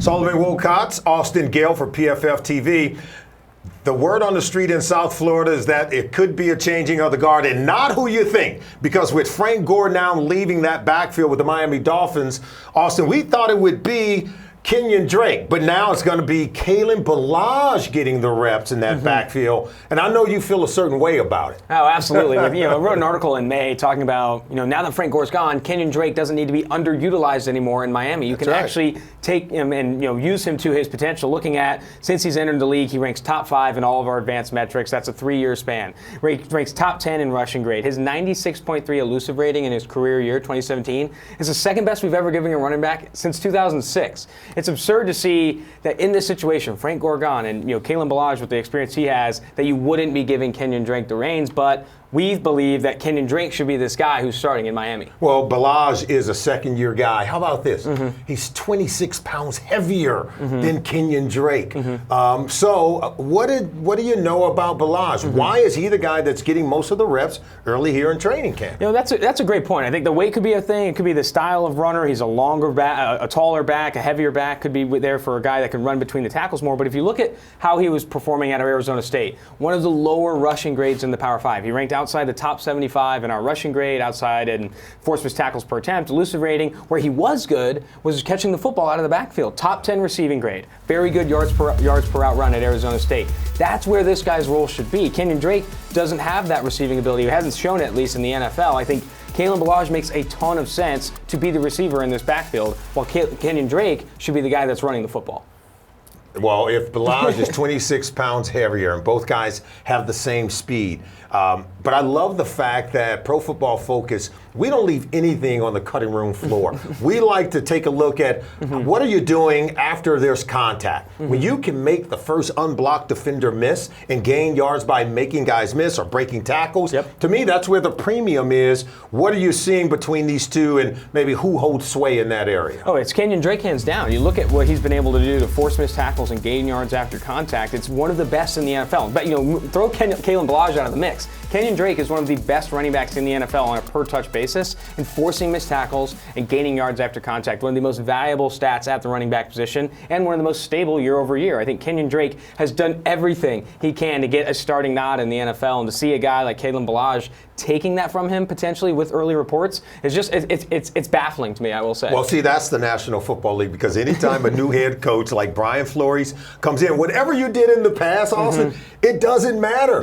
Solomon Wilcots, Austin Gayle for PFF TV. The word on the street in South Florida is that it could be a changing of the guard, and not who you think. Because with Frank Gore now leaving that backfield with the Miami Dolphins, Austin, we thought it would be Kenyan Drake, but now it's going to be Kalen Ballage getting the reps in that backfield, and I know you feel a certain way about it. Oh, absolutely. I wrote an article in May talking about, now that Frank Gore's gone, Kenyan Drake doesn't need to be underutilized anymore in Miami. You can actually take him and use him to his potential. Looking at, since he's entered the league, he ranks top 5 in all of our advanced metrics. That's a 3-year span. Ranks top 10 in rushing grade. His 96.3 elusive rating in his career year, 2017, is the second best we've ever given a running back since 2006. It's absurd to see that in this situation, Frank Gore gone, and Kalen Ballage with the experience he has, that you wouldn't be giving Kenyan Drake the reins, but we believe that Kenyan Drake should be this guy who's starting in Miami. Well, Ballage is a second-year guy. How about this? He's 26 pounds heavier than Kenyan Drake. So what do you know about Ballage? Why is he the guy that's getting most of the reps early here in training camp? That's a great point. I think the weight could be a thing. It could be the style of runner. He's a longer back, a taller back, a heavier back. Could be there for a guy that can run between the tackles more. But if you look at how he was performing out of Arizona State, one of the lower rushing grades in the Power 5. He ranked outside the top 75 in our rushing grade, outside in forced missed tackles per attempt, elusive rating. Where he was good was catching the football out of the backfield. Top 10 receiving grade. Very good yards per out run at Arizona State. That's where this guy's role should be. Kenyan Drake doesn't have that receiving ability. He hasn't shown it, at least in the NFL. I think Kalen Ballage makes a ton of sense to be the receiver in this backfield, while Kenyan Drake should be the guy that's running the football. Well, if Ballage is 26 pounds heavier and both guys have the same speed, but I love the fact that Pro Football Focus, we don't leave anything on the cutting room floor. We like to take a look at what are you doing after there's contact. When you can make the first unblocked defender miss and gain yards by making guys miss or breaking tackles, to me that's where the premium is. What are you seeing between these two, and maybe who holds sway in that area? Oh, it's Kenyan Drake hands down. You look at what he's been able to do to force missed tackles and gain yards after contact. It's one of the best in the NFL. But throw Kalen Ballage out of the mix. Kenyan Drake is one of the best running backs in the NFL on a per-touch basis in forcing missed tackles and gaining yards after contact. One of the most valuable stats at the running back position, and one of the most stable year over year. I think Kenyan Drake has done everything he can to get a starting nod in the NFL, and to see a guy like Kalen Ballage taking that from him potentially with early reports is just it's baffling to me, I will say. Well, see, that's the National Football League, because anytime a new head coach like Brian Flores comes in, whatever you did in the past, Austin, it doesn't matter.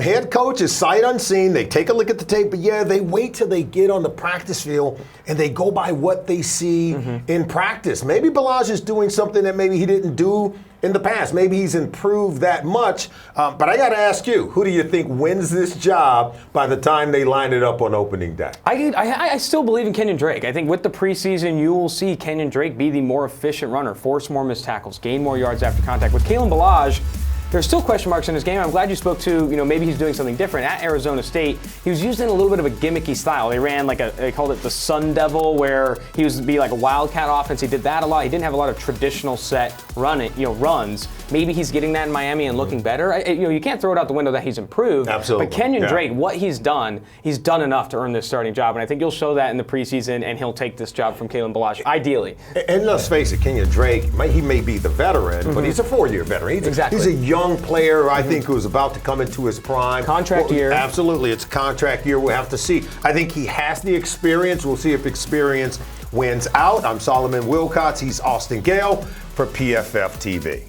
Head coach is sight unseen. They take a look at the tape, but they wait till they get on the practice field and they go by what they see in practice. Maybe Ballage is doing something that maybe he didn't do in the past. Maybe he's improved that much. But I got to ask you, who do you think wins this job by the time they line it up on opening day? I still believe in Kenyan Drake. I think with the preseason, you will see Kenyan Drake be the more efficient runner, force more missed tackles, gain more yards after contact. With Kalen Ballage, there's still question marks in his game. I'm glad you spoke to, maybe he's doing something different. At Arizona State, he was used in a little bit of a gimmicky style. They ran they called it the Sun Devil, where he was be like a wildcat offense. He did that a lot. He didn't have a lot of traditional set runs. Maybe he's getting that in Miami and looking better. You can't throw it out the window that he's improved. Absolutely. But Kenyan Drake, what he's done enough to earn this starting job. And I think you'll show that in the preseason, and he'll take this job from Kalen Ballage, ideally. And let's face it, Kenyan Drake, he may be the veteran, but he's a 4-year veteran. He's a young player, I think, who's about to come into his prime. Contract year. Absolutely. It's a contract year. We'll have to see. I think he has the experience. We'll see if experience wins out. I'm Solomon Wilcots. He's Austin Gayle for PFF TV.